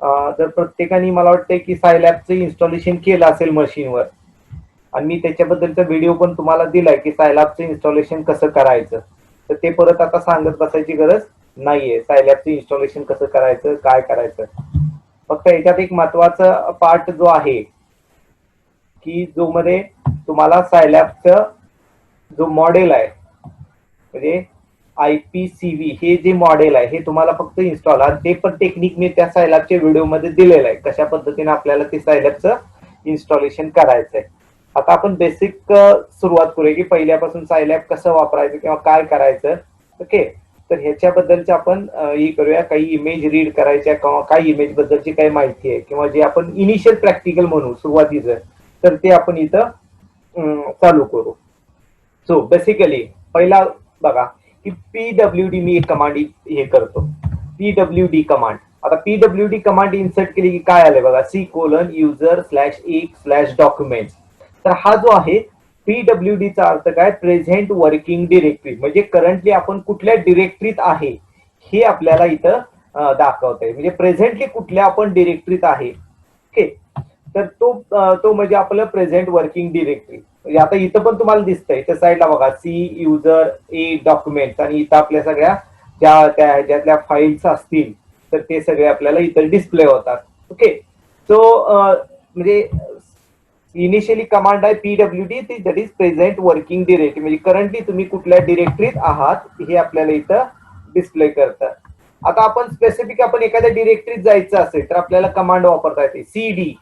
जर प्रत्येकाने मला वाटतंय की सायलॅबचं इन्स्टॉलेशन केलं असेल मशीनवर, आणि मी त्याच्याबद्दलचा व्हिडिओ पण तुम्हाला दिलाय की सायलॅबचं इन्स्टॉलेशन कसं करायचं, तर ते परत आता सांगत बसायची गरज नाहीये. सायलॅबचं इन्स्टॉलेशन कसं करायचं, काय करायचं. फक्त याच्यात एक महत्वाचा पार्ट जो आहे की जो मध्ये तुम्हाला सायलॅबचं जो मॉडेल आहे, म्हणजे IPCV हे जे मॉडेल आहे हे तुम्हाला फक्त इन्स्टॉल, आणि ते पण टेक्निक मी त्या सायलॅबच्या व्हिडिओमध्ये दिलेलं आहे, कशा पद्धतीने आपल्याला ते सायलॅबचं इन्स्टॉलेशन करायचंय. आता आपण बेसिक सुरुवात करूया की पहिल्यापासून सायलॅब कसं वापरायचं किंवा काय करायचं. ओके, तर ह्याच्याबद्दलचे आपण हे करूया. काही इमेज रीड करायच्या किंवा काही इमेज बद्दलची काही माहिती आहे किंवा जे आपण इनिशियल प्रॅक्टिकल म्हणू सुरुवातीचं, तर ते आपण इथं चालू करू. सो बेसिकली पहिला बघा की PWD मी एक कमांड हे करतो. PWD कमांड, आता PWD कमांड इन्सर्ट केली की काय आलंय बघा, C:\user/1/documents. तर हा जो आहे PWD चा अर्थ काय, प्रेझेंट वर्किंग डिरेक्टरी, म्हणजे करंटली आपण कुठल्या डिरेक्टरीत आहे हे आपल्याला इथं दाखवतंय. म्हणजे प्रेझेंटली कुठल्या आपण डिरेक्टरीत आहे. ओके, तर तो म्हणजे आपलं प्रेझेंट वर्किंग डिरेक्टरी. म्हणजे आता इथं पण तुम्हाला दिसतंय त्या साईडला बघा, C:\user/A/documents, आणि इथं आपल्या सगळ्या ज्या त्या ह्याच्यातल्या फाईल्स असतील तर ते सगळे आपल्याला इथं डिस्प्ले होतात. ओके, सो म्हणजे इनिशियली कमांड आहे PWD, ती that is present working directory, म्हणजे करंटली तुम्ही कुठल्या डिरेक्टरीत आहात हे आपल्याला इथं डिस्प्ले करतं. आता आपण स्पेसिफिक आपण एखाद्या डिरेक्टरीत जायचं असेल तर आपल्याला कमांड वापरता येते CD.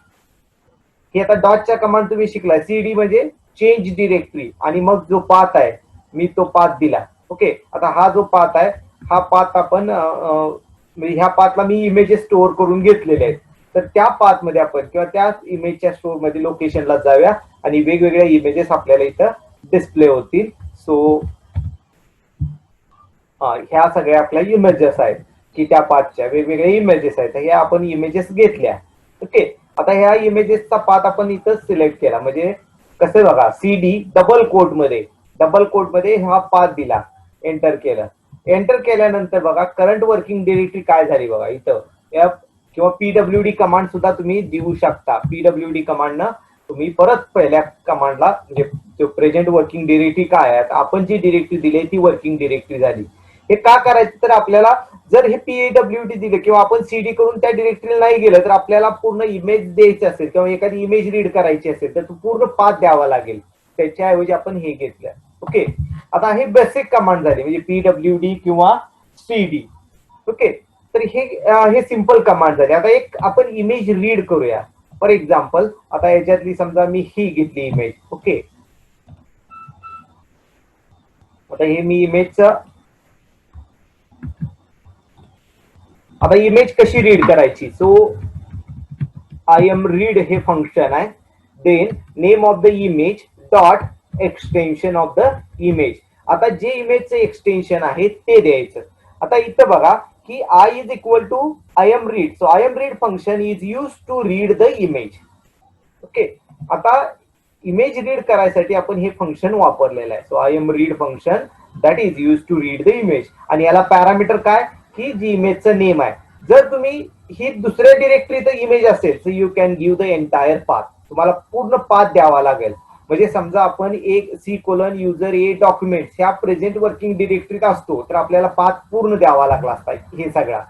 ही आता डॉटच्या कमांड तुम्ही शिकलाय. CD म्हणजे चेंज डिरेक्टरी, आणि मग जो पाथ आहे मी तो पाथ दिला. ओके, आता हा जो पाथ आहे हा पाथ आपण म्हणजे ह्या पाथला मी इमेजेस स्टोअर करून घेतलेले आहेत, तर त्या पाथ मध्ये आपण किंवा त्या इमेजच्या स्टोअर मध्ये लोकेशनला जाऊया आणि वेगवेगळ्या इमेजेस आपल्याला इथं डिस्प्ले होतील. सो ह्या सगळ्या आपल्या इमेजेस आहेत की त्या पाथच्या वेगवेगळ्या इमेजेस आहेत, ह्या आपण इमेजेस घेतल्या. ओके, आता ह्या इमेजेसचा पाथ आपण इथं सिलेक्ट केला, म्हणजे कसं बघा, CD डबल कोट मध्ये हा पाथ दिला, एंटर केलं. एंटर केल्यानंतर बघा करंट वर्किंग डिरेक्टरी काय झाली बघा इथं. किंवा PWD कमांड सुद्धा तुम्ही देऊ शकता. PWD कमांडनं तुम्ही परत पहिल्या कमांडला, म्हणजे जो प्रेझेंट वर्किंग डिरेक्टरी काय आहे, आपण जी डिरेक्टरी दिली ती वर्किंग डिरेक्टरी झाली. हे का करायचं, तर आपल्याला जर हे PWD दिले किंवा आपण CD करून त्या डिरेक्टरीला नाही गेलं तर आपल्याला पूर्ण इमेज द्यायची असेल किंवा एखादी इमेज रीड करायची असेल तर तो पूर्ण पाथ द्यावा लागेल. त्याच्याऐवजी आपण हे घेतलं. ओके, आता हे बेसिक कमांड झाली म्हणजे PWD किंवा CD. ओके, तर हे सिंपल कमांड झाले. आता एक आपण इमेज रीड करूया. फॉर एक्झाम्पल आता याच्यातली समजा मी ही घेतली इमेज. ओके, आता हे मी इमेजचं, आता इमेज कशी रीड करायची. सो IMRead हे फंक्शन आहे. Then name of the image dot extension of the image. आता जे इमेजचं एक्सटेन्शन आहे ते द्यायचं. आता इथं बघा की I is equal to IMRead. So IMRead function is use to read the image. Okay, आता इमेज रीड करायसाठी आपण हे फंक्शन वापरलेलं आहे. So IMRead function that is use to read the image, आणि याला पॅरामीटर काय की जी इमेजचं नेम आहे. जर तुम्ही ही दुसऱ्या डिरेक्टरीत इमेज असेल so you can give the entire path. तुम्हाला पूर्ण पाथ द्यावा लागेल. म्हणजे समजा आपण एक C:\user/A/documents ह्या प्रेझेंट वर्किंग डिरेक्टरीत असतो तर आपल्याला पाथ पूर्ण द्यावा लागला असता हे सगळा.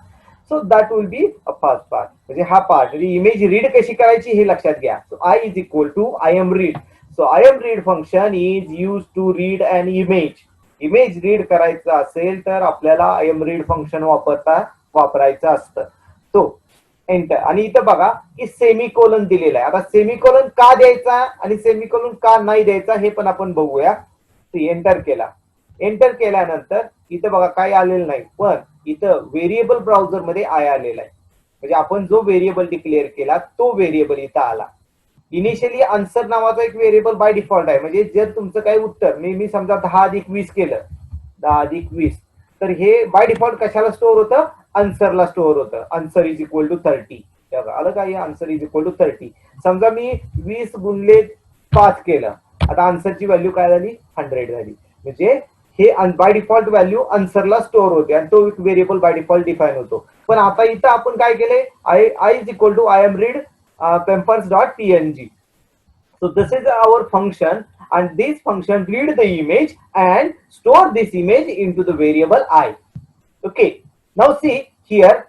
So that will be a first part. म्हणजे हा पार्ट, म्हणजे इमेज रीड कशी करायची हे लक्षात घ्या. So I is equal to IMRead. So IMRead function is use to read an image. Image read करायचं असेल तर आपल्याला IMRead फंक्शन वापरायचं असतं. तो एंटर, आणि इथं बघा की सेमिकोलन दिलेला आहे. आता सेमिकोलन का द्यायचा आणि सेमिकोलन का नाही द्यायचा हे पण आपण बघूया. एंटर केला. एंटर केल्यानंतर इथं बघा काय आलेलं नाही, पण इथं व्हेरिएबल ब्राउझर मध्ये आय आलेला आहे. म्हणजे आपण जो व्हेरिएबल डिक्लेअर केला तो व्हेरिएबल इथं आला. इनिशियली आन्सर नावाचा एक व्हेरिएबल बाय डिफॉल्ट आहे. म्हणजे जर तुमचं काही उत्तर मी समजा 10+20 केलं, 10+20, तर हे बाय डिफॉल्ट कशाला स्टोअर होतं, आन्सरला स्टोअर होतं. Answer is equal to 30. आलं का, आन्सर इज इक्वल टू 30. समजा मी 20 गुणले 5 केलं, आता आन्सरची व्हॅल्यू काय झाली, 100 झाली. म्हणजे हे बाय डिफॉल्ट व्हॅल्यू आन्सरला स्टोअर होते आणि तो व्हेरिएबल बाय डिफॉल्ट डिफाईन होतो. पण आता इथं आपण काय केले, I is equal to I M read pampers dot png. So this is our function, and this function read the image and store this image into the variable I. Okay, now see here,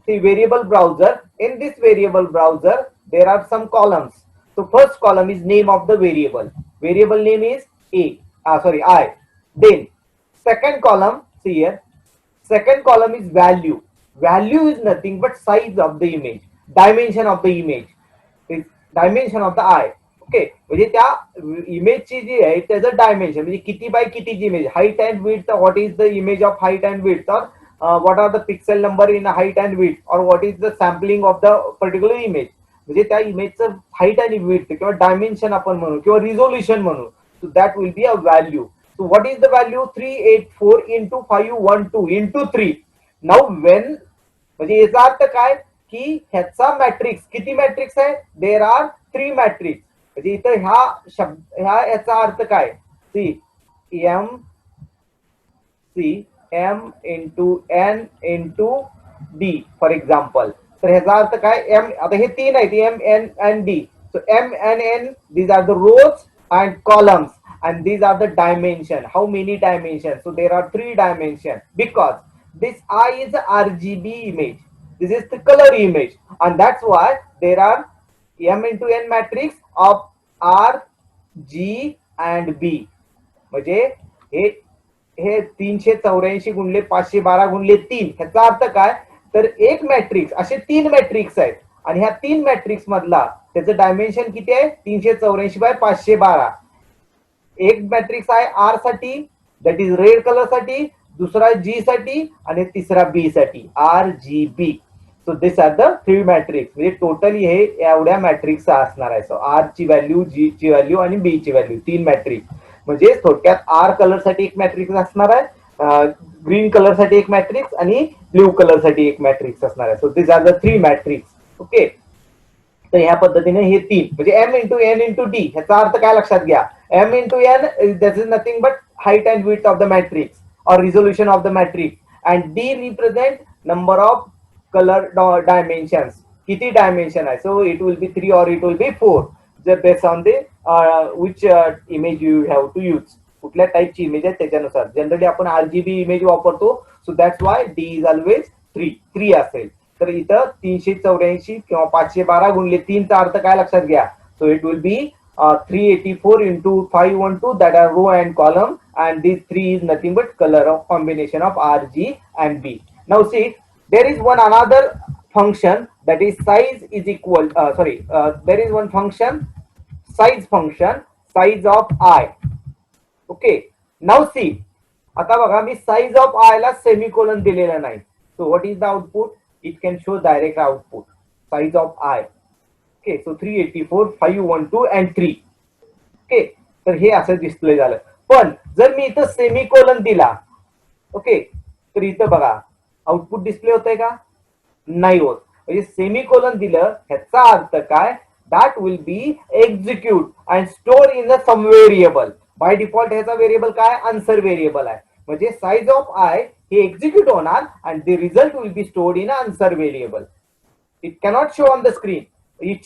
see variable browser. In this variable browser there are some columns. So first column is name of the variable. Variable name is I. Then second column, see here, second column is value. Value is nothing but size of the image, dimension of the image, is dimension of the eye. Okay, म्हणजे त्या इमेजची जी आहे त्याचं dimension म्हणजे किती by कितीची image, height and width, what is the image of height and width, और what are the pixel number in height and width, और what is the sampling of the particular image. म्हणजे त्या इमेजचं height आणि width किंवा dimension आपण म्हणू किंवा रिझोल्युशन म्हणू. So that will be a value. So what is the value, 384 into 512 into 3. Now when, म्हणजे याचा अर्थ काय की ह्याचा मॅट्रिक्स किती मॅट्रिक्स आहे, देर आर 3 मॅट्रिक्स. म्हणजे इथं ह्या याचा अर्थ काय, M into N into D for example. तर ह्याचा अर्थ काय, एम, आता हे 3 आहेत, M N and D. So M N N, these are the rows and columns, and these are the dimension. How many dimensions? So there are 3 dimensions because this I is a RGB image. This is the color image, and that's why there are M into N matrix of R, G and B. म्हणजे हे 384 गुणले 512 गुणले 3, ह्याचा अर्थ काय, तर एक matrix, असे 3 मॅट्रिक्स आहेत आणि ह्या 3 मॅट्रिक्स मधला त्याचं डायमेन्शन किती आहे, 384 बाय 512. एक मॅट्रिक्स आहे आर साठी, दॅट इज रेड कलर साठी, दुसरा जी साठी आणि तिसरा बी साठी, R G B. So this are the 3 matrix. म्हणजे टोटली हे एवढ्या मॅट्रिक्स असणार आहे. सो आर ची व्हॅल्यू, जी ची व्हॅल्यू आणि बी ची व्हॅल्यू, 3 मॅट्रिक्स. म्हणजे थोडक्यात आर कलर साठी एक मॅट्रिक्स असणार आहे, ग्रीन कलर साठी एक मॅट्रिक्स आणि ब्ल्यू कलर साठी एक मॅट्रिक्स असणार आहे. So this are the 3 matrix. Okay, तर ह्या पद्धतीने हे 3, म्हणजे M into N into D, ह्याचा अर्थ काय लक्षात घ्या, m into n, that is nothing but height and width of the matrix or resolution of the matrix, and d represent number of color dimensions, kiti dimension hai. So it will be 3 or it will be 4, just based on the which image you have to use, कुठल्या टाइपची image आहे त्याच्यानुसार. Generally आपण RGB image वापरतो, so that's why d is always 3 असेल. तर इथं 384 किंवा 512 गुणले 3 चा अर्थ काय लक्षात घ्या. So it will B 384 into 512, that are row and column, and these 3 is nothing but color of combination of R, G and B. Now see, there is one another function, that is size is equal, there is one function, size function, size of I. Okay, now see, आता बघा मी size of I ला semicolon दिलेला नाही. So what is the output? It can show direct output, size of I. Okay, so 384, 512 and 3. Okay, तर हे असं display झालं. पण जर मी इथं सेमिकोलन दिला, ओके, तर इथं बघा आउटपुट डिस्प्ले होतंय का, नाही होत. म्हणजे सेमिकोलन दिलं ह्याचा अर्थ काय, that will be execute and store in the some variable. By default ह्याचा व्हेरिएबल काय, आन्सर व्हेरिएबल आहे. म्हणजे साइज ऑफ आय हे एक्झिक्यूट होणार आणि the result will be stored in answer variable. It cannot show on the screen, it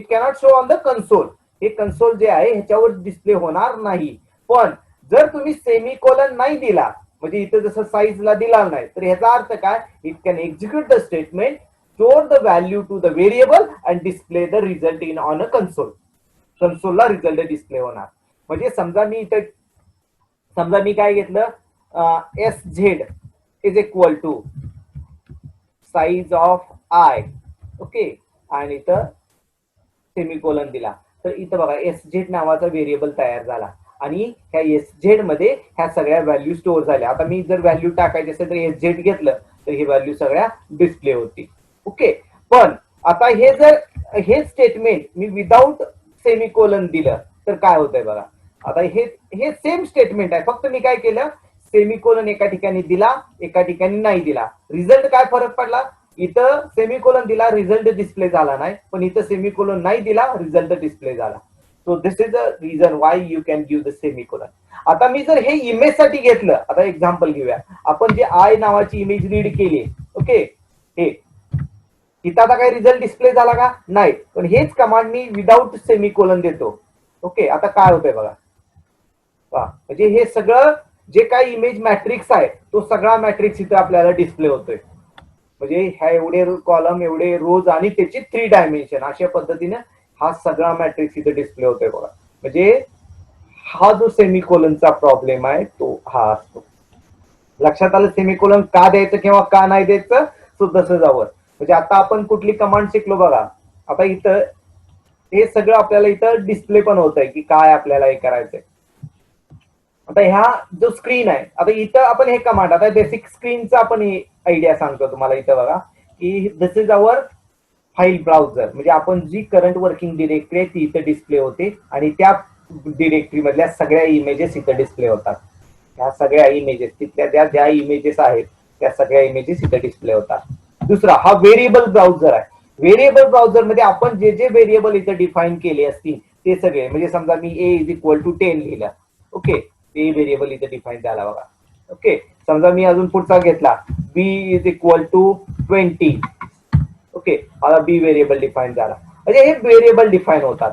cannot show on the console. हे console जे आहे ह्याच्यावर डिस्प्ले होणार नाही. पण जर तुम्ही सेमिकोलन नाही दिला, म्हणजे इथे जसं साईजला दिला नाही, तर ह्याचा अर्थ काय, it can execute the statement, store the value to the variable and display the result in on a console. कन्सोलला रिझल्ट डिस्प्ले होणार. म्हणजे समजा मी काय घेतलं, SZ is equal to size of I, okay, आणि इथं सेमिकोलन दिला, तर इथं बघा SZ नावाचा व्हेरिएबल तयार झाला आणि ह्या SZ मध्ये ह्या सगळ्या व्हॅल्यू स्टोअर झाल्या. आता मी जर व्हॅल्यू टाकायची असेल तर SZ घेतलं तर ही व्हॅल्यू सगळ्या डिस्प्ले होती. ओके, पण आता हे स्टेटमेंट मी विदाउट सेमिकोलन दिलं तर काय होतंय बघा. आता हे सेम स्टेटमेंट आहे, फक्त मी काय केलं, सेमिकोलन एका ठिकाणी दिला, एका ठिकाणी नाही दिला. रिझल्ट काय फरक पडला, इथं सेमिकोलन दिला, रिझल्ट डिस्प्ले झाला नाही, पण इथं सेमिकोलन नाही दिला, रिझल्ट डिस्प्ले झाला. So this is the reason why you can give the semicolon. आता मी जर हे इमेज साठी घेतलं, आता एक्झाम्पल घेऊया. आपण जे आय नावाची इमेज रीड केली, ओके, हे इथं आता काही रिझल्ट डिस्प्ले झाला का? नाही. पण हेच कमांड मी विदाउट सेमिकोलन देतो. ओके, आता काय होतंय बघा. म्हणजे हे सगळं जे काही इमेज मॅट्रिक्स आहे तो सगळा मॅट्रिक्स इथे आपल्याला डिस्प्ले होतोय. म्हणजे ह्या एवढे कॉलम, एवढे रोज आणि त्याची 3 डायमेन्शन अशा पद्धतीने हा सगळा मॅट्रिक्स इथे डिस्प्ले होतोय बघा. म्हणजे हा जो सेमिकोलनचा प्रॉब्लेम आहे तो हा असतो. लक्षात आलं सेमिकोलन का द्यायचं किंवा का नाही द्यायचं? सो तसं जावं. म्हणजे आता आपण कुठली कमांड शिकलो बघा. आता इथं हे सगळं आपल्याला इथं डिस्प्ले पण होत आहे की काय आपल्याला हे करायचंय. आता ह्या जो स्क्रीन आहे, आता इथं आपण हे कमांड, आता बेसिक स्क्रीनचा आपण आयडिया सांगतो तुम्हाला. इथं बघा की दिस इज अवर फाईल ब्राउझर. म्हणजे आपण जी करंट वर्किंग डिरेक्टरी आहे ती इथं डिस्प्ले होते आणि त्या डिरेक्टरी मधल्या सगळ्या इमेजेस इथं डिस्प्ले होतात. ह्या सगळ्या इमेजेस तिथल्या ज्या ज्या इमेजेस आहेत त्या सगळ्या इमेजेस इथं डिस्प्ले होतात. दुसरा हा व्हेरिएबल ब्राउझर आहे. व्हेरिएबल ब्राउझर मध्ये आपण जे जे व्हेरिएबल इथं डिफाईन केले असतील ते सगळे, म्हणजे समजा मी ए इज इक्वल टू 10 लिहिलं, ओके, ते व्हेरिएबल इथं डिफाईन झाला बघा. ओके, समजा मी अजून पुढचा घेतला, बी इज इक्वल टू 20, ओके, आता बी व्हेरिएबल डिफाईन झाला. म्हणजे हे व्हेरिएबल डिफाईन होतात.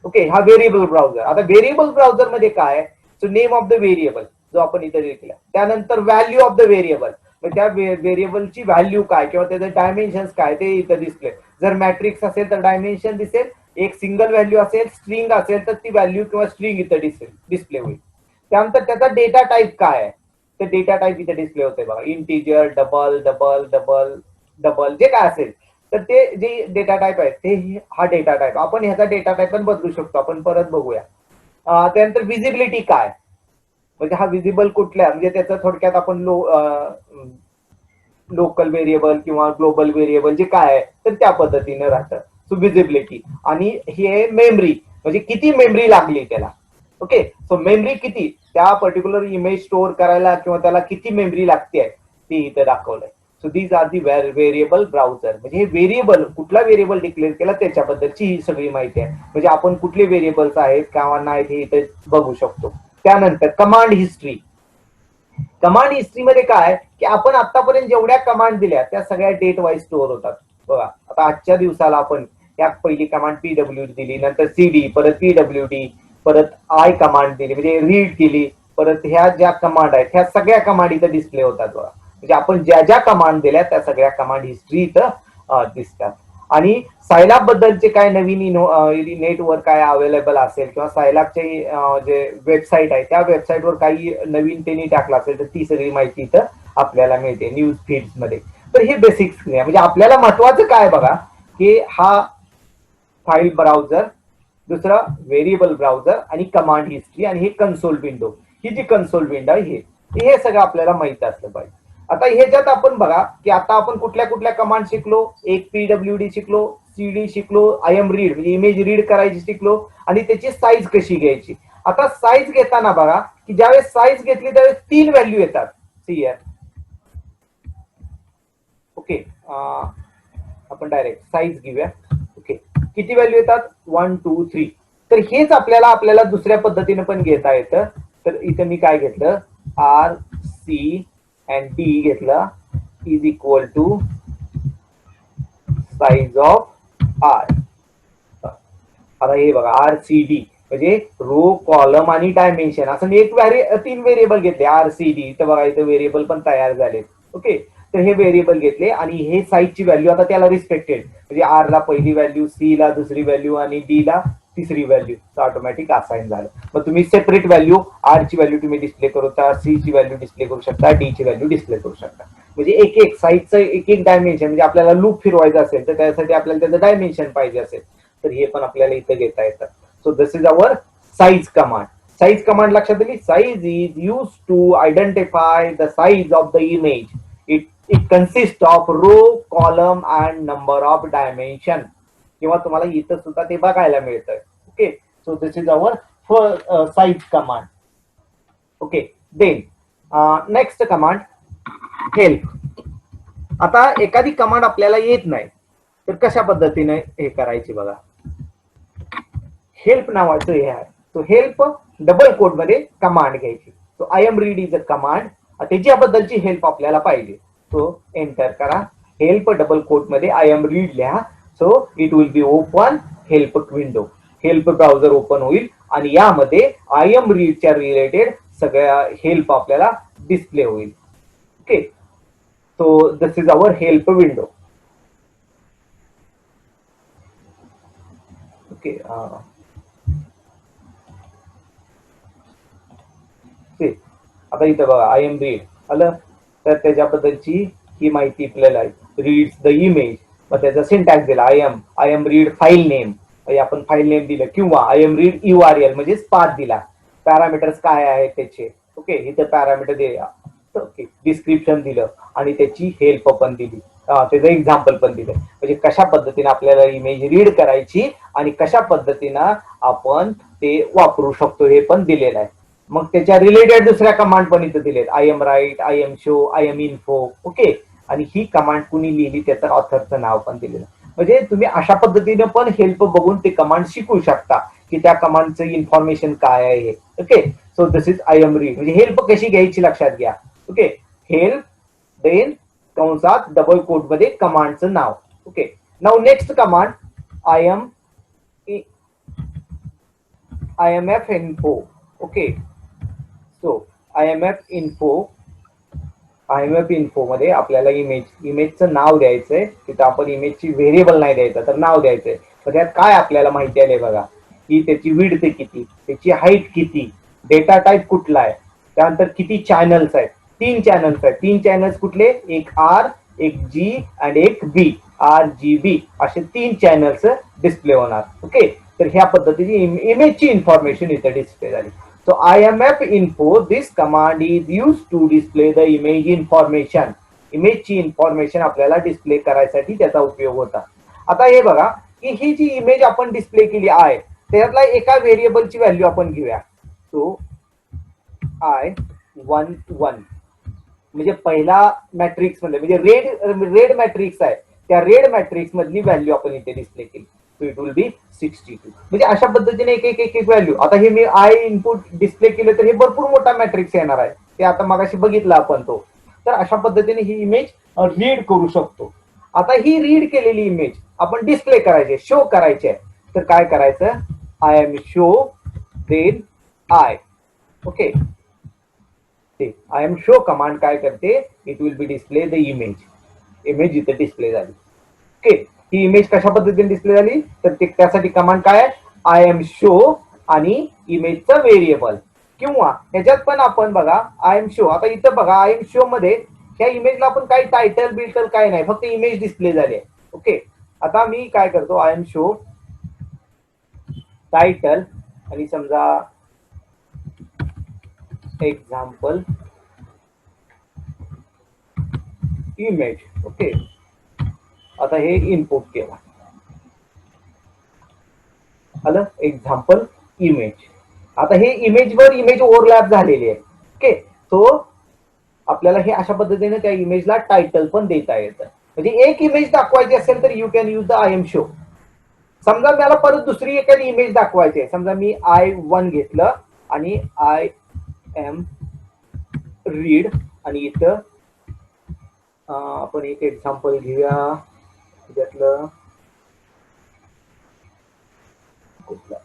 ओके, हा व्हेरिएबल ब्राउझर. आता व्हेरिएबल ब्राउझर मध्ये काय, so name of the variable जो आपण इथे लिहिला, त्यानंतर व्हॅल्यू ऑफ द व्हेरिएबल, त्या व्हेरिएबलची व्हॅल्यू काय किंवा त्याचे डायमेन्शन्स काय ते इथं दिसले. जर मॅट्रिक्स असेल तर डायमेन्शन दिसेल, एक सिंगल व्हॅल्यू असेल, स्ट्रिंग असेल तर ती व्हॅल्यू किंवा स्ट्रिंग इथं दिसेल, डिस्प्ले होईल. त्यानंतर त्याचा डेटा टाईप काय आहे ते डेटा टाईप इथे डिस्प्ले होते बघा. Integer, double, double, double, double, जे काय असेल तर ते जे डेटा टाईप आहे ते हा डेटा टाईप. आपण ह्याचा डेटा टाईप पण बदलू शकतो, आपण परत बघूया. त्यानंतर विजिबिलिटी काय, म्हणजे हा विजिबल कुठल्या, म्हणजे त्याचं थोडक्यात आपण लोकल व्हेरिएबल किंवा ग्लोबल व्हेरिएबल जे काय आहे तर त्या पद्धतीने राहतं. So visibility. आणि हे मेमरी, म्हणजे किती मेमरी लागली त्याला. ओके, सो मेमरी किती त्या पर्टिक्युलर इमेज स्टोअर करायला किंवा त्याला किती मेमरी लागते ते इथे दाखवलंय. So these are the variable browser. म्हणजे हे व्हेरिएबल, कुठला व्हेरिएबल डिक्लेअर केला त्याच्याबद्दलची ही सगळी माहिती आहे. म्हणजे आपण कुठले व्हेरिएबल्स आहेत किंवा नाहीत हे इथे बघू शकतो. त्यानंतर कमांड हिस्ट्री. कमांड हिस्ट्रीमध्ये काय की आपण आतापर्यंत जेवढ्या कमांड दिल्या त्या सगळ्या डेट वाईज स्टोअर होतात बघा. आता आजच्या दिवसाला आपण या पहिली कमांड पीडब्ल्यू दिली, नंतर सीडी, परत पीडब्ल्यूडी, परत आय कमांड दिली म्हणजे रीड केली, परत ह्या ज्या कमांड आहेत ह्या सगळ्या कमांड इथं डिस्प्ले होतात बघा. म्हणजे आपण ज्या ज्या कमांड दिल्या त्या सगळ्या कमांड हिस्ट्री इथं दिसतात. आणि सायलॅब बद्दलचे काय नवीन नेटवर काय अवेलेबल असेल किंवा सायलॅबचे जे वेबसाईट आहे त्या वेबसाईटवर काही नवीन त्यांनी टाकलं असेल तर ती सगळी माहिती इथं आपल्याला मिळते न्यूज फीड्स मध्ये. तर हे बेसिक्स आहे. म्हणजे आपल्याला महत्वाचं काय बघा की हा फाईल ब्राउझर, दुसरा व्हेरिएबल ब्राउझर आणि कमांड हिस्ट्री आणि हे कन्सोल विंडो. ही जी कन्सोल विंडो आहे हे सगळं आपल्याला माहित असलं पाहिजे. आता ह्याच्यात आपण बघा की आता आपण कुठल्या कुठल्या कमांड शिकलो. एक पीडब्ल्यूडी शिकलो, सीडी शिकलो, आय एम रीड म्हणजे इमेज रीड करायची शिकलो आणि त्याची साईज कशी घ्यायची. आता साईज घेताना बघा की ज्यावेळेस साईज घेतली त्यावेळेस 3 व्हॅल्यू येतात. सी ओके, आपण डायरेक्ट साईज घेऊया. ओके, किती व्हॅल्यू येतात 1 2 3. तर हेच आपल्याला दुसऱ्या पद्धतीने पण घेता येतं. तर इथं मी काय घेतलं, आर सी अँड डी घेतला is equal to size of R. आता हे बघा आर सी डी म्हणजे रो, कॉलम आणि डायमेन्शन असं मी 3 व्हेरिएबल घेतले आर सी डी. तर बघा इथं व्हेरिएबल पण तयार झाले. ओके, तर हे व्हेरिएबल घेतले आणि हे साईजची व्हॅल्यू आता त्याला रिस्पेक्टेड म्हणजे आर ला पहिली व्हॅल्यू, सी ला दुसरी व्हॅल्यू आणि डी ला तिसरी व्हॅल्यू ऑटोमॅटिक असाइन झालं. मग तुम्ही सेपरेट व्हॅल्यू, आर ची व्हॅल्यू तुम्ही डिस्प्ले करू शकता, सी ची व्हॅल्यू डिस्प्ले करू शकता, डी ची व्हॅल्यू डिस्प्ले करू शकता. म्हणजे एक एक साईजचं एक एक डायमेन्शन, म्हणजे आपल्याला लूप फिरवायचं असेल तर त्यासाठी आपल्याला त्याचं डायमेन्शन पाहिजे असेल तर हे पण आपल्याला इथं घेता येतं. So this is our size command. Size command लक्षात आली. Size is use to identify the size of the image. It consist of row, column and number of dimension. किंवा तुम्हाला इथं सुद्धा ते बघायला मिळतं. Okay, so this is our size command. Okay, then next command help. आता एखादी command आपल्याला येत नाही तर कशा पद्धतीने हे करायची बघा. हेल्प नावाचं हे आहे. तो हेल्प डबल कोट मध्ये कमांड घ्यायची. So I M read is a command. त्याच्याबद्दलची हेल्प आपल्याला पाहिजे. सो एंटर करा. हेल्प डबल कोट मध्ये आय एम रीड लिहा. So it will be open help window. Help browser open होईल आणि यामध्ये आय एम रीडच्या रिलेटेड सगळ्या हेल्प आपल्याला डिस्प्ले होईल. Okay. So this is our help window. Okay. आता इथं बघा आय एम रीड आलं तर त्याच्याबद्दलची ही माहिती आपल्याला आहे. Reads the image. मग त्याचा सिंटॅक्स दिला I M read file name. आपण फाईल नेम दिलं किंवा आय एम रीड URL म्हणजे पाथ दिला. पॅरामीटर्स काय आहेत त्याचे. ओके. इथं पॅरामीटर दिला. ओके. डिस्क्रिप्शन दिलं आणि त्याची हेल्प पण दिली. त्याचं एक्झाम्पल पण दिलं. म्हणजे कशा पद्धतीने आपल्याला इमेज रीड करायची आणि कशा पद्धतीनं आपण ते वापरू शकतो हे पण दिलेलं आहे. मग त्याच्या रिलेटेड दुसऱ्या कमांड पण इथे दिलेत. I M write, I M show, I M info. Okay. आणि ही कमांड कुणी लिहिली त्याचं ऑथरचं नाव पण दिलेलं. म्हणजे तुम्ही अशा पद्धतीने पण हेल्प बघून ते कमांड शिकू शकता की त्या कमांडचं इन्फॉर्मेशन काय आहे. Okay. So this is I M read. म्हणजे हेल्प कशी घ्यायची लक्षात घ्या. ओके. हेल्प देन कंसात डबल कोट मध्ये कमांडचं नाव. Okay. Now next command I M F info. Okay. So I M F info मध्ये आपल्याला इमेजचं नाव द्यायचंय. तिथं आपण इमेजची व्हेरिएबल नाही द्यायचं तर नाव द्यायचंय. तर त्यात काय आपल्याला माहिती आले बघा की त्याची विड्थ किती, त्याची हाईट किती, डेटा टाईप कुठला आहे, त्यानंतर किती चॅनल्स आहेत. 3 चॅनल्स आहेत. 3 चॅनल्स कुठले, एक आर, एक जी आणि एक बी. RGB असे 3 चॅनल्स डिस्प्ले होणार. ओके. तर ह्या पद्धतीची इमेजची इन्फॉर्मेशन इथे डिस्प्ले झाली. So IMF info, this command is used to display the image information. इमेजची इन्फॉर्मेशन आपल्याला डिस्प्ले करायसाठी त्याचा उपयोग होता. आता हे बघा की ही जी इमेज आपण डिस्प्ले केली आहे त्यातला एका व्हेरिएबलची व्हॅल्यू आपण घेऊया. सो I11 म्हणजे पहिला मॅट्रिक्स मध्ये म्हणजे रेड मॅट्रिक्स आहे त्या रेड मॅट्रिक्स मधली व्हॅल्यू आपण इथे डिस्प्ले केली. सो इट विल बी 62. म्हणजे अशा पद्धतीने एक व्हॅल्यू. आता हे मी आय इनपुट डिस्प्ले केलं तर हे भरपूर मोठा मॅट्रिक्स येणार आहे. ते आता मगाशी बघितलं आपण तो. तर अशा पद्धतीने ही इमेज रीड करू शकतो. आता ही रीड केलेली इमेज आपण डिस्प्ले करायचे, शो करायचे. तर काय करायचं, I M show then I. Okay. I M show command काय करते, it will be display the image. Image इथे डिस्प्ले झाली. ओके. ही इमेज कशा पद्धतीने डिस्प्ले झाली तर त्यासाठी कमांड काय आहे, आय एम शो आणि इमेजचं व्हेरिएबल. किंवा ह्याच्यात पण आपण बघा आय एम शो. आता इथं बघा आय एम शो मध्ये त्या इमेजला आपण काही टायटल बिल्टल काय नाही, फक्त इमेज डिस्प्ले झाली आहे. ओके. आता मी काय करतो, आय एम शो टायटल आणि समजा एक्झाम्पल इमेज. ओके. आता हे इनपुट केला, आलं एक्झाम्पल इमेज. आता हे इमेजवर इमेज ओव्हरलॅप झालेली आहे. ओके. सो आपल्याला हे अशा पद्धतीने त्या इमेजला टायटल पण देता येतं. म्हणजे एक इमेज दाखवायची असेल तर you can use the I M show. समजा मला परत दुसरी एखादी इमेज दाखवायची आहे, समजा मी I1 घेतलं आणि आय एम रीड आणि इथं आपण एक एक्झाम्पल घेऊया. त्यातलं कुठला,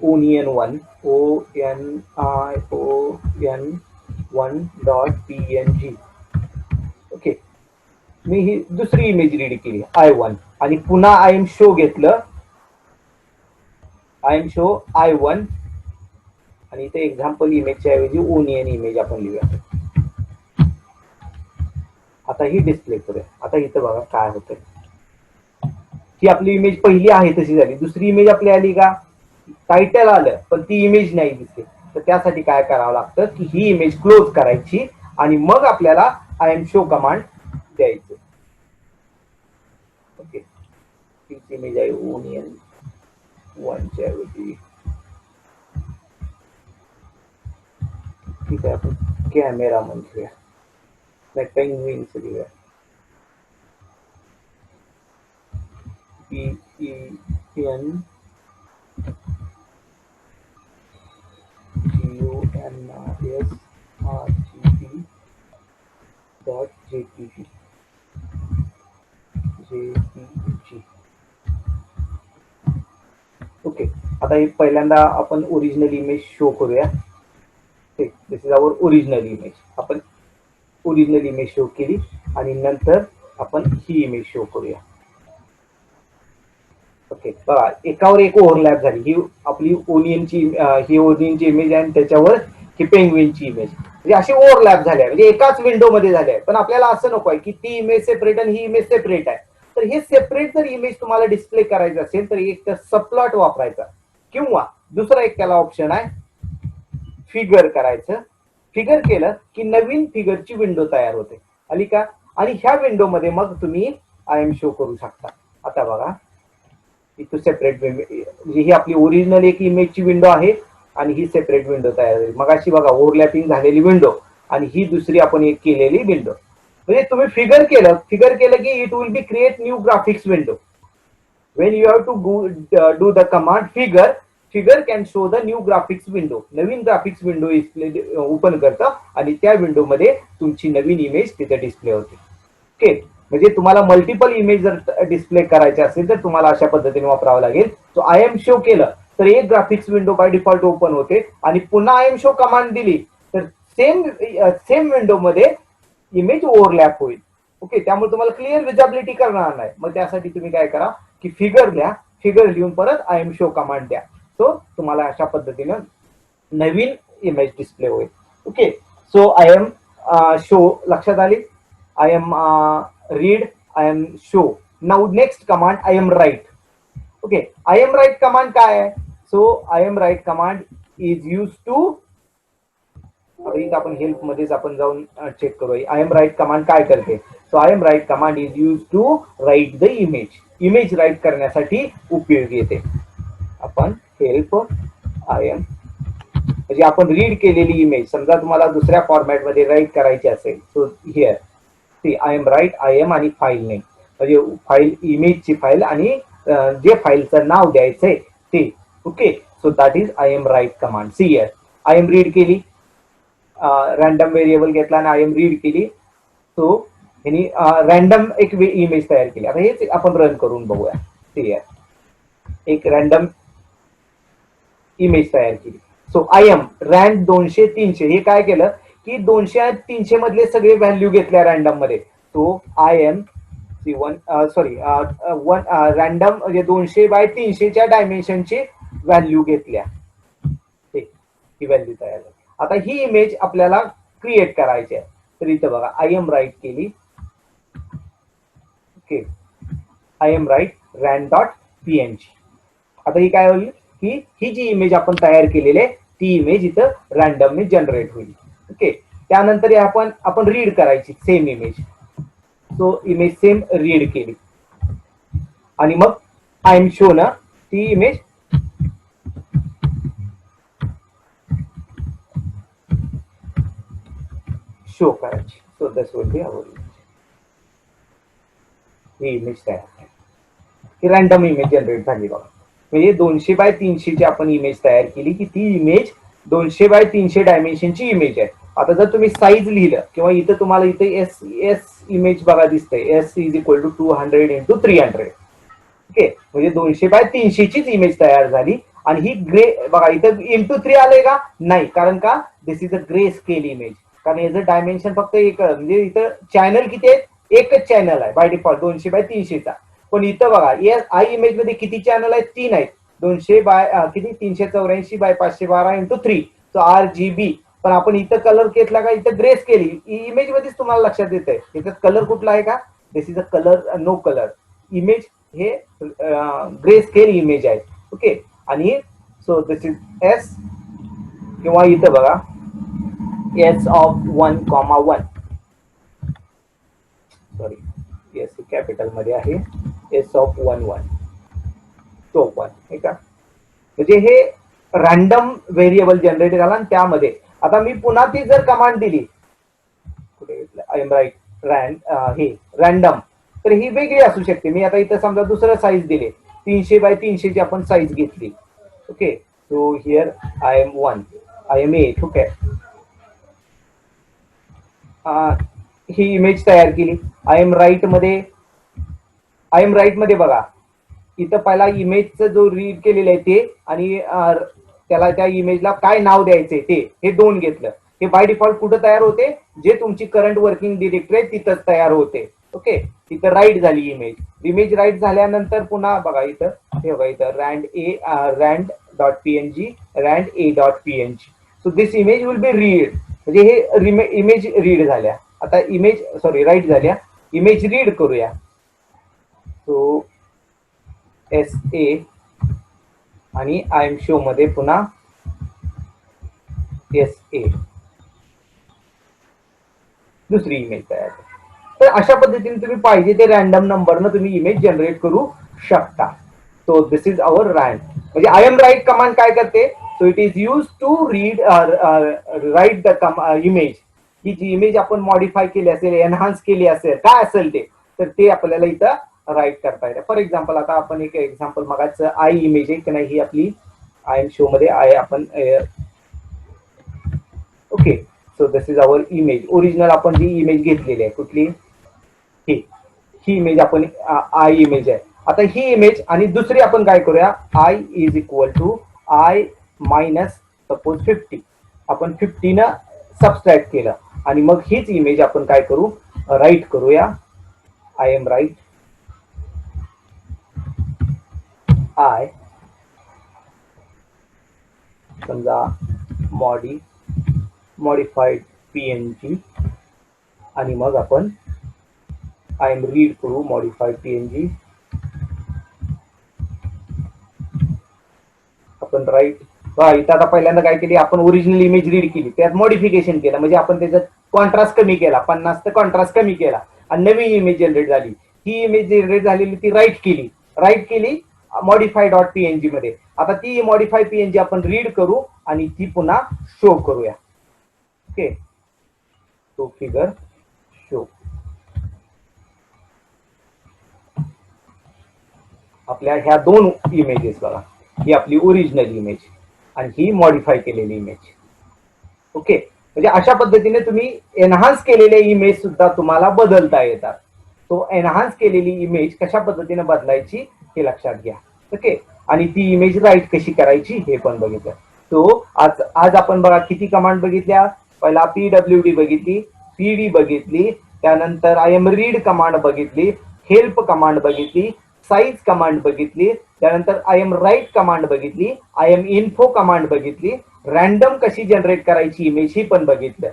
ओनियन 1, ONION1.png. ओके. मी ही दुसरी इमेज रीड केली I1 आणि पुन्हा आय एम शो घेतलं, आय एम शो I1 आणि इथे एक्झाम्पल इमेजच्या ऐवजी ओनियन इमेज आपण लिहूया. आता ही डिस्प्ले करूया. आता इथं बघा काय होतंय, ही आपली इमेज पहिली आहे तशी झाली. दुसरी इमेज आपली आली का, टायटल आलं पण ती इमेज नाही दिसते. तर त्यासाठी काय करावं लागतं की ही इमेज क्लोज करायची आणि मग आपल्याला आय एम शो कमांड द्यायचं. ओके. तीच इमेज आहे ओनियन 1च्या ऐवजी. ठीक आहे, आपण कॅमेरा म्हणूया, नाही पेंग्विनचं लिहूया. PEN WNRSRGB JPG. ओके, आता हे पहिल्यांदा आपण ओरिजिनल इमेज शो करूया. दिस इज आवर ओरिजिनल इमेज. आपण ओरिजिनल इमेज शो केली आणि नंतर आपण ही इमेज शो करूया. ओके, बघा एकावर एक ओव्हरलॅप झाली. ही आपली ओनियनची ही ओनियनची इमेज आहे आणि त्याच्यावर ही पेंग्विनची इमेज, म्हणजे अशी ओव्हरलॅप झाल्या, म्हणजे एकाच विंडो मध्ये झाल्या. पण आपल्याला असं नको आहे की ती इमेज सेपरेट आणि ही इमेज सेपरेट आहे. तर हे सेपरेट जर इमेज तुम्हाला डिस्प्ले करायचं असेल तर एक तर सबप्लॉट वापरायचा, किंवा दुसरा एक त्याला ऑप्शन आहे फिगर करायचं. फिगर केलं की नवीन फिगरची विंडो तयार होते. आली का? आणि ह्या विंडो मध्ये मग तुम्ही आय एम शो करू शकता. आता बघा इथं सेपरेट, म्हणजे ही आपली ओरिजिनल एक इमेजची विंडो आहे आणि ही सेपरेट विंडो तयार झाली. मग अशी बघा ओव्हरलॅपिंग झालेली विंडो आणि ही दुसरी आपण एक केलेली विंडो. म्हणजे तुम्ही फिगर केलं की it will be create new graphics window. When you have to do the command figure can show the new graphics window. नवीन ग्राफिक्स विंडो ओपन करतं आणि त्या विंडो मध्ये तुमची नवीन इमेज तिथे डिस्प्ले होते. ओके, म्हणजे तुम्हाला मल्टिपल इमेज जर डिस्प्ले करायचे असेल तर तुम्हाला अशा पद्धतीने वापरावं लागेल. सो आय एम शो केलं तर एक graphics window by default open होते आणि पुन्हा आय एम शो कमांड दिली तर सेम विंडो मध्ये इमेज ओव्हरलॅप होईल. ओके, त्यामुळे तुम्हाला क्लिअर विजिबिलिटी करणार नाही. मग त्यासाठी तुम्ही काय करा की फिगर द्या, फिगर लिहून परत आय एम शो कमांड द्या. सो तुम्हाला अशा पद्धतीनं नवीन इमेज डिस्प्ले होईल. Okay, so I M show लक्षात आली. I M read, I M show. Now next command I M write. Okay, I M write command काय आहे? So I M write command is use to, इथं आपण help मध्येच आपण जाऊन check करूया आय एम राईट कमांड काय करते. So I M write command is use to write the image. Image write करण्यासाठी उपयोगी येते. आपण हेल्प आय एम, म्हणजे आपण रीड केलेली इमेज समजा तुम्हाला दुसऱ्या फॉर्मॅट मध्ये राईट करायची असेल, so here see I M write, I M आणि फाईल नेम, म्हणजे फाईल इमेजची फाईल आणि जे फाईलचं नाव द्यायचंय ते. Okay, so that is I M write command. See here I M read केली, रॅन्डम व्हेरिएबल घेतला आणि आय एम रीड केली. सो यांनी रॅन्डम एक इमेज तयार केली. आता हेच आपण रन करून बघूया. सी हिअर एक रॅन्डम इमेज तयार केली. सो आय एम रँड 200 300 हे काय केलं की 200 आणि 300 मधले सगळे व्हॅल्यू घेतल्या रॅन्डम मध्ये. सो आय एम रॅन्डम म्हणजे 200 बाय 300च्या डायमेन्शनची व्हॅल्यू घेतल्या. ही व्हॅल्यू तयार झाली. आता ही इमेज आपल्याला क्रिएट करायची आहे. तर इथं बघा आय एम राईट केली. Okay, I M write ran dot PNG. आता ही काय होईल की ही जी इमेज आपण तयार केलेली आहे ती इमेज इथं रॅन्डमली जनरेट होईल. ओके, त्यानंतर आपण रीड करायची same image. So image same read केली आणि मग आय एम शो ना ती इमेज शो करायची. So this will be our image. ही इमेज तयार आहे, ही रॅन्डम इमेज जनरेट झाली बघा. म्हणजे 200 बाय 300ची आपण इमेज तयार केली की ती इमेज 200 बाय 300 डायमेन्शनची इमेज आहे. आता जर तुम्ही साईज लिहिलं किंवा इथं तुम्हाला इथे एस इमेज बघा दिसतंय, S is equal to 200 into 300. ओके, म्हणजे 200 बाय 300चीच इमेज तयार झाली. आणि ही ग्रे बघा इथं इंटू 3 आलंय का? नाही, कारण का this is a grey scale image. कारण याचं डायमेन्शन फक्त एक, म्हणजे इथं चॅनल किती आहेत? एकच चॅनल आहे बाय डिफॉल्ट 200 बाय 300चा. पण इथं बघा आय इमेज मध्ये किती चॅनल आहेत? 3 आहेत. 200 बाय किती 384 बाय 512 इंटू 3. So RGB. पण आपण इथं कलर घेतला का? इथं ग्रे स्केल इमेज मध्येच तुम्हाला लक्षात येतंय. इथं कलर कुठला आहे का? This is a colour no colour image. हे ग्रे स्केल इमेज आहे. ओके, आणि सो दिस इज एस, किंवा इथं बघा S of 1,1. Sorry S capital मध्ये आहे, एस ऑफ 1,1 तो 1 आहे का? म्हणजे हे रॅन्डम व्हेरिएबल जनरेट झाला आणि त्यामध्ये आता मी पुन्हा ती जर कमांड दिली कुठे घेतलं आय एम राईट हे रॅन्डम, तर ही वेगळी असू शकते. मी आता इथं समजा दुसरं साईज दिले 300 बाय 300ची आपण साईज घेतली. Okay, so here I M 1. I M A ठीक आहे. ही इमेज तयार केली. आय एम राईट मध्ये बघा इथं पहिला इमेजचं जो रीड केलेलं आहे ते आणि त्याला त्या इमेजला काय नाव द्यायचंय ते हे दोन घेतलं. हे बाय डिफॉल्ट कुठं तयार होते, जे तुमची करंट वर्किंग डिरेक्टरी आहे तिथंच तयार होते. ओके, तिथं राईट झाली इमेज राईट झाल्यानंतर पुन्हा बघा इथं हे बघा इथं rand dot PNG rand A dot PNG. So this image will be read, म्हणजे हे इमेज रीड झाल्या. आता राईट झाल्या. इमेज रीड करूया. सो एस ए आणि आय एम शो मध्ये पुन्हा एस ए दुसरी इमेज तयार. तर अशा पद्धतीने तुम्ही पाहिजे ते रॅन्डम नंबरनं तुम्ही इमेज जनरेट करू शकता. So this is our rand. म्हणजे आय एम राईट कमांड काय करते, so it is use to read write the image. ही जी इमेज आपण मॉडिफाय केली असेल, एनहान्स केली असेल, काय असेल ते, तर ते आपल्याला इथं राईट करता येतं. फॉर एक्झाम्पल आता आपण एक एक्झाम्पल मगाच आय इमेज आहे की नाही, ही आपली आय एम शो मध्ये आहे. आपण okay, so this is our image. Original आपण जी इमेज घेतलेली आहे कुठली, ही इमेज आपण आय इमेज आहे. आता ही इमेज आणि दुसरी आपण काय करूया, I is equal to I minus suppose 50. आपण 50 न सबस्ट्रॅक्ट केलं आणि मग हीच इमेज आपण काय करू, राईट करूया. आय एम राईट आय समजा मॉडिफाईड पीएनजी आणि मग आपण आय एम रीड करू मॉडिफाईड पीएनजी. आपण राईट इथं आता पहिल्यांदा काय केली, आपण ओरिजिनल इमेज रीड केली, त्यात मॉडिफिकेशन केलं, म्हणजे आपण त्याच्यात कॉन्ट्रास्ट कमी केला, 50 कॉन्ट्रास्ट कमी केला आणि नवी इमेज जनरेट झाली. ही इमेज जनरेट झालेली ती राईट केली मॉडिफाय डॉट पीएनजी मध्ये. आता ती मॉडिफाय पीएनजी आपण रीड करू आणि ती पुन्हा शो करूया. ओके, तो फिगर शो आपल्या ह्या दोन इमेजेस बघा, ही आपली ओरिजिनल इमेज आणि ही मॉडिफाय केलेली इमेज. ओके, म्हणजे अशा पद्धतीने तुम्ही एनहान्स केलेले इमेज सुद्धा तुम्हाला बदलता येतात. तो एनहान्स केलेली इमेज कशा पद्धतीने बदलायची हे लक्षात घ्या. ओके, आणि ती इमेज राईट कशी करायची हे पण बघितलं. तो आज आपण बघा किती कमांड बघितल्या. पहिला पीडब्ल्यूडी बघितली, पीडी बघितली, त्यानंतर आय एम रीड कमांड बघितली, हेल्प कमांड बघितली, साईज कमांड बघितली, त्यानंतर आय एम राईट कमांड बघितली, आय एम इन्फो कमांड बघितली, रॅन्डम कशी जनरेट करायची इमेज ही पण बघितलं.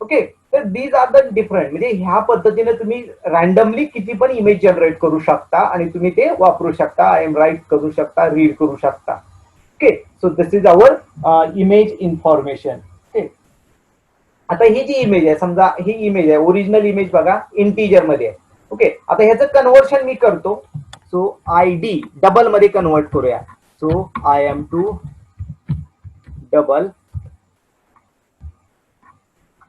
ओके, तर दीज आर द डिफरंट, म्हणजे ह्या पद्धतीने तुम्ही रॅन्डमली किती पण इमेज जनरेट करू शकता आणि तुम्ही ते वापरू शकता. आय एम राईट करू शकता, रीड करू शकता. Okay, so this is our image information. Okay, आता ही जी इमेज आहे, समजा ही इमेज आहे, ओरिजिनल इमेज बघा इंटीजर मध्ये आहे. ओके, आता ह्याचं कन्व्हर्शन मी करतो. सो आय डी डबल मध्ये कन्वर्ट करूया. So I M to double.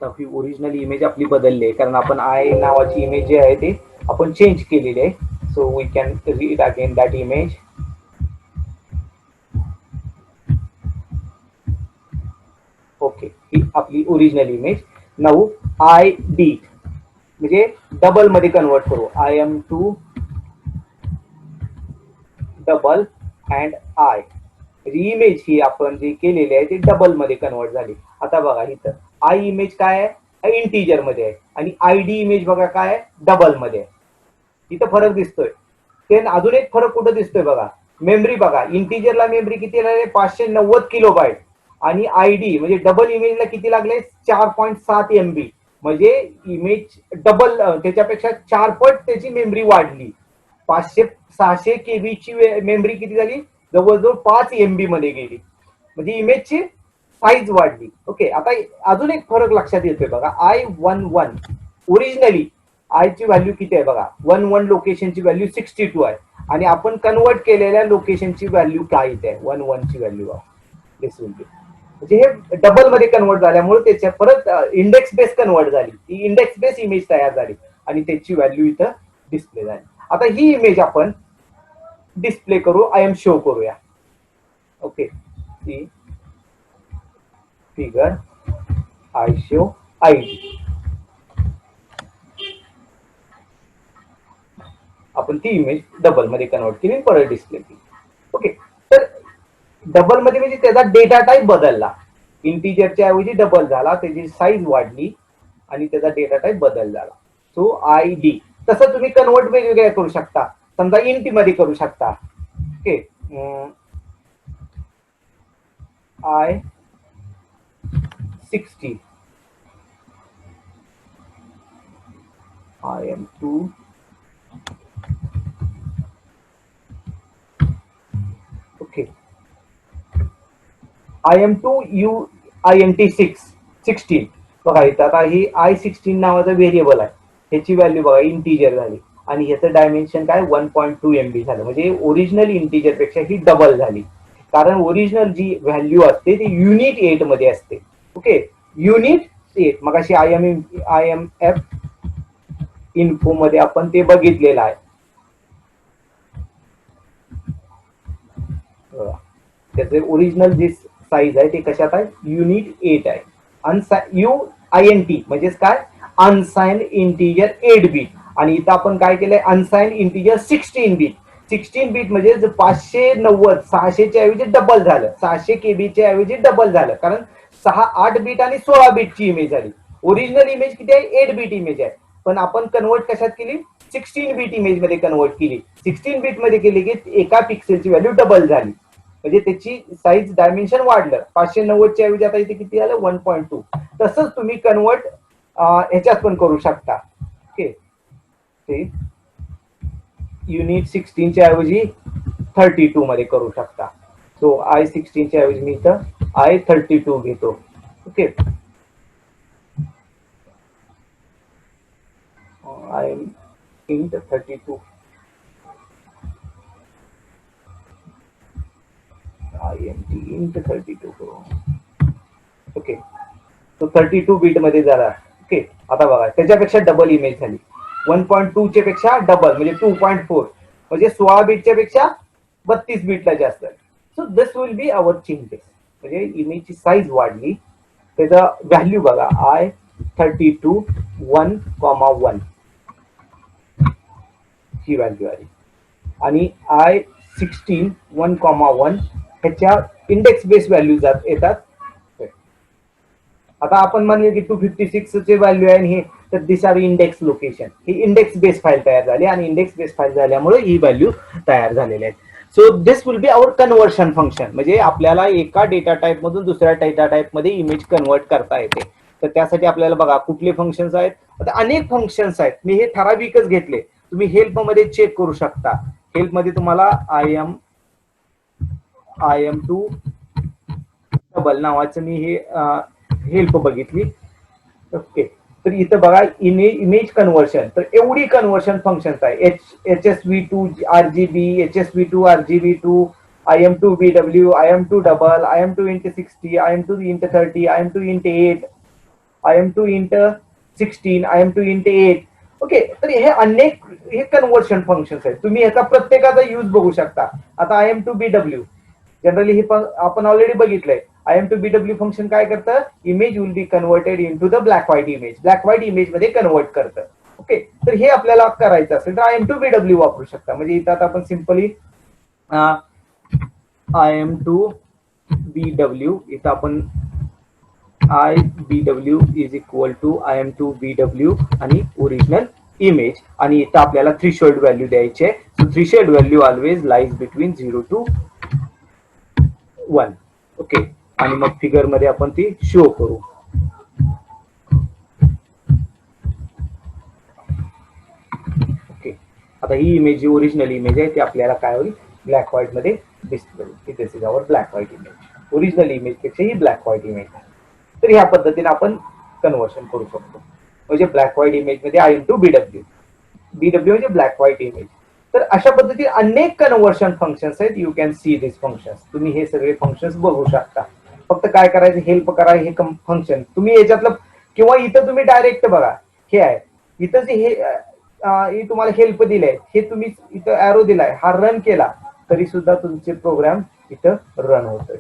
ही ओरिजिनल इमेज आपली बदलली आहे, कारण आपण आय नावाची इमेज जी आहे ती आपण चेंज केलेली आहे. So we can read again that image. Okay, ही आपली original image. Now I D म्हणजे डबल मध्ये कन्वर्ट करू. I M to double and I, म्हणजे इमेज ही आपण जी केलेली आहे ती डबल मध्ये कन्वर्ट झाली. आता बघा इथं आय इमेज काय आहे, इंटीजर मध्ये आहे, आणि आय डी इमेज बघा काय आहे, डबल मध्ये आहे. इथं फरक दिसतोय. ते अजून एक फरक कुठं दिसतोय बघा, मेमरी बघा, इंटीजरला मेमरी किती लागले, 590 किलोबाईट, आणि आयडी म्हणजे डबल इमेजला किती लागले, 4.7 MB. म्हणजे इमेज डबल, त्याच्यापेक्षा 4 पट त्याची मेमरी वाढली. 600 KB ची मेमरी किती झाली, जवळजवळ 5 MB मध्ये गेली, म्हणजे इमेजची साईज वाढली. ओके, आता अजून एक फरक लक्षात येतोय बघा. I11 ओरिजिनली आय ची व्हॅल्यू किती आहे बघा, 11 लोकेशनची व्हॅल्यू 62 आहे, आणि आपण कन्वर्ट केलेल्या लोकेशनची व्हॅल्यू काय येते, 11 ची व्हॅल्यू दिस विल बी. म्हणजे हे डबल मध्ये कन्वर्ट झाल्यामुळे त्याच्या परत इंडेक्स बेस कन्वर्ट झाली, ती इंडेक्स बेस इमेज तयार झाली आणि त्याची व्हॅल्यू इथं डिस्प्ले झाली. आता ही इमेज आपण डिस्प्ले करू, आय एम शो करूया. ओके, ती फिगर आय शो आयडी, आपण ती इमेज डबल मध्ये कन्वर्ट केली, परत डिस्प्ले केली. ओके, तर डबल मध्ये म्हणजे त्याचा डेटा टाईप बदलला, इंटिजरच्या ऐवजी डबल झाला, त्याची साईज वाढली आणि त्याचा डेटा टाईप बदल झाला. So I D. तसं तुम्ही कन्वर्ट वेगवेगळ्या करू शकता, समजा इंट मध्ये करू शकता. Okay, I16 IM2 okay, IM2 INT16 बघा इथं आता ही I16 नावाचं व्हेरिएबल आहे, ह्याची व्हॅल्यू बघा इंटिजर झाली आणि ह्याचं डायमेन्शन काय 1.2 MB झालं, म्हणजे ओरिजिनल इंटिजर पेक्षा ही डबल झाली. कारण ओरिजिनल जी व्हॅल्यू असते ती युनिट 8 मध्ये असते. ओके, युनिट 8 मग अशी IMF इन्फो मध्ये आपण ते बघितलेलं आहे. त्याचे ओरिजिनल जे साईज आहे ते कशात आहे, युनिट 8 आहे. UINT म्हणजेच काय, अनसाइन्ड इंटिजर 8 बीट, आणि इथं आपण काय केलंय, अनसाइन्ड इंटिजर 16 बीट. 16 बीट म्हणजे 590 600च्या ऐवजी डबल झालं, 600 KB च्या ऐवजी डबल झालं, कारण 8 बीट आणि 16 बीटची इमेज आली. ओरिजिनल इमेज किती आहे, 8 बीट इमेज आहे, पण आपण कन्वर्ट कशात केली, 16 बीट इमेज मध्ये कन्वर्ट केली. 16 बीट मध्ये केली की एका पिक्सेलची व्हॅल्यू डबल झाली, म्हणजे त्याची साईज डायमेन्शन वाढलं, 590च्या ऐवजी आता इथे किती आलं, 1.2. तसंच तुम्ही कन्वर्ट ह्याच्यात पण करू शकता. ओके, ते युनिट 16च्या ऐवजी 32 मध्ये करू शकता. सो I16च्या ऐवजी मी इथं I32 घेतो. Okay, I int 32 INT int 32 करू. ओके, तो 32 बीट मध्ये झाला. ओके, आता बघा त्याच्यापेक्षा डबल इमेज झाली, 1.2 च्या पेक्षा डबल म्हणजे 2.4, म्हणजे 16 बीटच्या पेक्षा 32 बीटला जास्त. So this will be our changes, म्हणजे इमेजची साईज वाढली, त्याचा व्हॅल्यू बघा I32 1,1 ही व्हॅल्यू आली, आणि I16 1,1 ह्याच्या इंडेक्स बेस व्हॅल्यू येतात. आता आपण म्हणूया की 256 चे व्हॅल्यू आहे हे, तर दिस आर इंडेक्स लोकेशन, ही इंडेक्स बेस फाईल तयार झाली, आणि इंडेक्स बेस फाईल झाल्यामुळे ही व्हॅल्यू तयार झालेली आहे. So this will be our conversion function, म्हणजे आपल्याला एका डेटा टाईप मधून दुसऱ्या डेटा टाईप मध्ये इमेज कन्वर्ट करता येते. तर त्यासाठी आपल्याला बघा कुठले फंक्शन्स आहेत, आता अनेक फंक्शन्स आहेत, मी हे ठराविकच घेतले, तुम्ही हेल्प मध्ये चेक करू शकता. हेल्प मध्ये तुम्हाला IM2 डबल नावाचं मी हे हेल्प बघितली. ओके, तर इथं बघा इमेज कन्व्हर्शन, तर एवढी कन्व्हर्शन फंक्शन्स आहे, HSV2 RGB, HSV2 RGB2, IM2 BW, IM2 double, IM2 int 60, IM2 int 30, IM2 int 8, IM2 int 16, IM2 int 8. Okay, तर हे अनेक हे कन्व्हर्शन फंक्शन्स आहेत, तुम्ही याचा प्रत्येकाचा यूज बघू शकता. आता IM2 BW जनरली हे आपण ऑलरेडी बघितलंय. IM2 BW फंक्शन काय करतं, image will be converted in to the black white image, black white image मध्ये कन्वर्ट करतं. ओके, तर हे आपल्याला करायचं असेल तर IM2 BW वापरू शकता. म्हणजे इथं आता आपण सिंपली IM2 BW, इथं आपण IBW is equal to IM2 BW आणि ओरिजिनल इमेज, आणि इथं आपल्याला थ्रेशोल्ड व्हॅल्यू द्यायची आहे. So threshold value always lies between 0 to 1. Okay, आणि मग फिगर मध्ये आपण ती शो करू. ओके, आता ही इमेज जी ओरिजिनल इमेज आहे ती आपल्याला काय होईल, ब्लॅक व्हाईट मध्ये डिस्प्ले होईल. This is our black white image, original image पेक्षा ही ब्लॅक व्हाईट इमेज आहे. तर ह्या पद्धतीने आपण कन्व्हर्शन करू शकतो, म्हणजे ब्लॅक व्हाईट इमेज मध्ये IM2 BW, BW म्हणजे ब्लॅक व्हाईट इमेज. तर अशा पद्धतीने अनेक कन्व्हर्शन फंक्शन्स आहेत. You can see this functions, तुम्ही हे सगळे फंक्शन्स बघू शकता. फक्त काय करायचं, हेल्प करा हे फंक्शन तुम्ही याच्यातलं, किंवा इथं तुम्ही डायरेक्ट बघा, हे आहे इथं जे हे तुम्हाला हेल्प दिलंय, हे तुम्ही इथं ऍरो दिलाय, हा रन केला तरी सुद्धा तुमचे प्रोग्राम इथं रन होतोय.